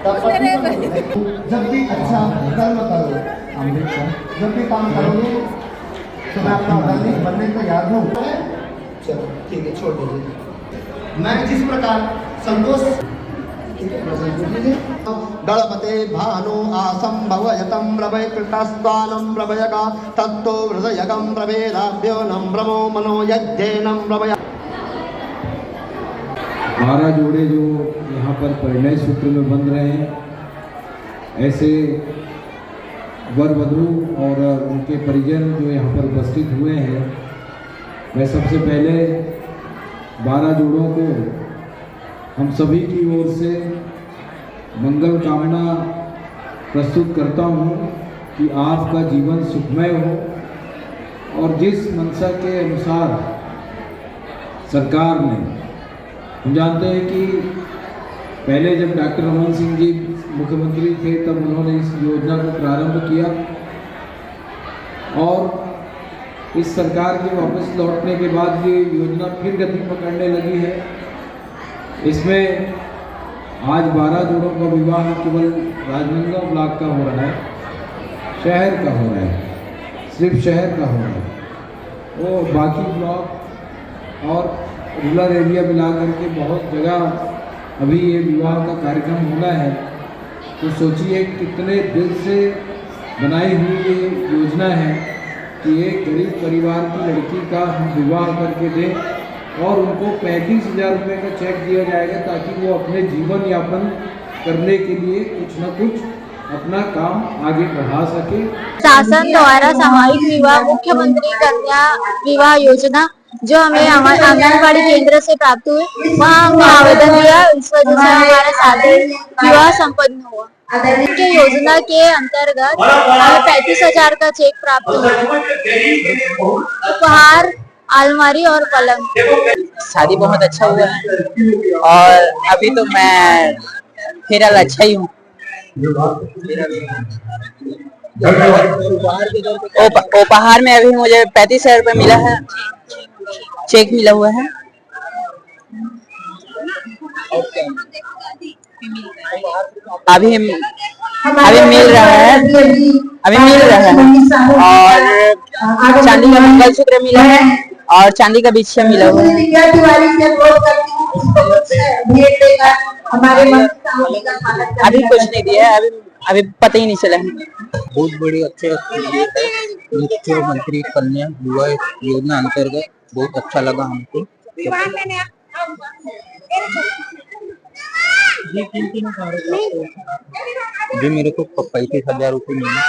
जब भी अच्छा कर्म करो, जब भी काम करोगे तो मैं अपना धर्मी बनने को तैयार हूँ। चलो ठीक है, छोड़ दीजिए। मैं जिस प्रकार संतोष गणपते भानु आसंभवयतं प्रभय कृतस्वानं प्रभयका तत्तो हृदयगं प्रभेदाभ्यो नम्रमो मनो यज्ञेनं प्रभय। 12 जोड़े जो यहाँ पर परिणय सूत्र में बन रहे हैं, ऐसे वर वधू और उनके परिजन जो यहाँ पर उपस्थित हुए हैं, मैं सबसे पहले 12 जोड़ों को हम सभी की ओर से मंगल कामना प्रस्तुत करता हूँ कि आपका जीवन सुखमय हो और जिस मंशा के अनुसार सरकार ने, हम जानते हैं कि पहले जब डॉक्टर रमन सिंह जी मुख्यमंत्री थे तब उन्होंने इस योजना को प्रारंभ किया और इस सरकार के वापस लौटने के बाद ये योजना फिर गति पकड़ने लगी है। इसमें आज 12 जोड़ों का विवाह केवल राजनांदगांव ब्लॉक का हो रहा है, शहर का हो रहा है, सिर्फ शहर का हो रहा है। वो बाकी ब्लॉक और रूरल एरिया मिला करके बहुत जगह अभी ये विवाह का कार्यक्रम होना है। तो सोचिए कितने दिल से बनाई हुई ये योजना है कि एक गरीब परिवार की लड़की का हम विवाह करके दें और उनको 35,000 रुपये का चेक दिया जाएगा ताकि वो अपने जीवन यापन करने के लिए कुछ न कुछ अपना काम आगे बढ़ा सके। शासन द्वारा सामूहिक विवाह मुख्यमंत्री कन्या विवाह योजना जो हमें हमारे आंगनबाड़ी केंद्र से प्राप्त हुए, वहाँ हमने आवेदन दिया। इस वजह से हमारा शादी विवाह संपन्न हुआ। उनके योजना के अंतर्गत हमें 35,000 का चेक प्राप्त हुआ, उपहार, अलमारी और पलंग। शादी बहुत अच्छा हुआ है और अभी तो मैं फिलहाल अच्छा ही हूँ। उपहार में अभी मुझे 35,000 रुपये मिला है, चेक मिला हुआ है। अभी मिल रहा है, और चांदी का मंगलसूत्र मिला है और चांदी का बिछिया मिला हुआ है। अभी कुछ नहीं दिया है, अभी पता ही नहीं चला है। बहुत बड़ी अच्छे मुख्यमंत्री कन्या विवाह योजना अंतर्गत बहुत अच्छा लगा हमको। जी मेरे को 35,000 रुपये मिले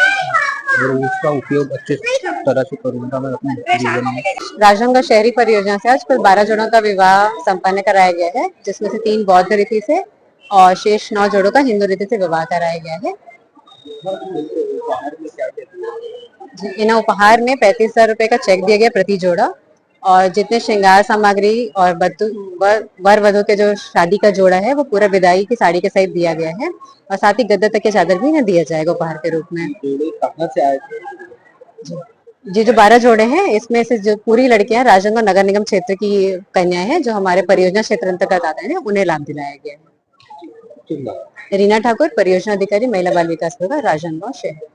और उसका उपयोग अच्छे तरह से करूंगा मैं अपने जीवन में। राजनांदगांव शहरी परियोजना से आज कुल 12 जोड़ों का विवाह संपन्न कराया गया है, जिसमें से 3 बौद्ध रीति से और शेष 9 जोड़ों का हिंदू रीति से विवाह कराया गया है। इन उपहार में 35,000 रुपए का चेक दिया गया प्रति जोड़ा और जितने श्रृंगार सामग्री और वर वधू के जो शादी का जोड़ा है वो पूरा विदाई की साड़ी के सहित दिया गया है और साथ ही गद्दा तक के चादर भी इन्हें दिया जाएगा उपहार के रूप में। जी जो 12 जोड़े हैं इसमें से जो पूरी लड़कियां राजनांदगांव नगर निगम क्षेत्र की कन्याएं हैं जो हमारे परियोजना क्षेत्र अंतर्गत आते हैं, उन्हें लाभ दिलाया गया है। रीना ठाकुर, परियोजना अधिकारी, महिला बाल विकास विभाग, राजनांदगांव शहर।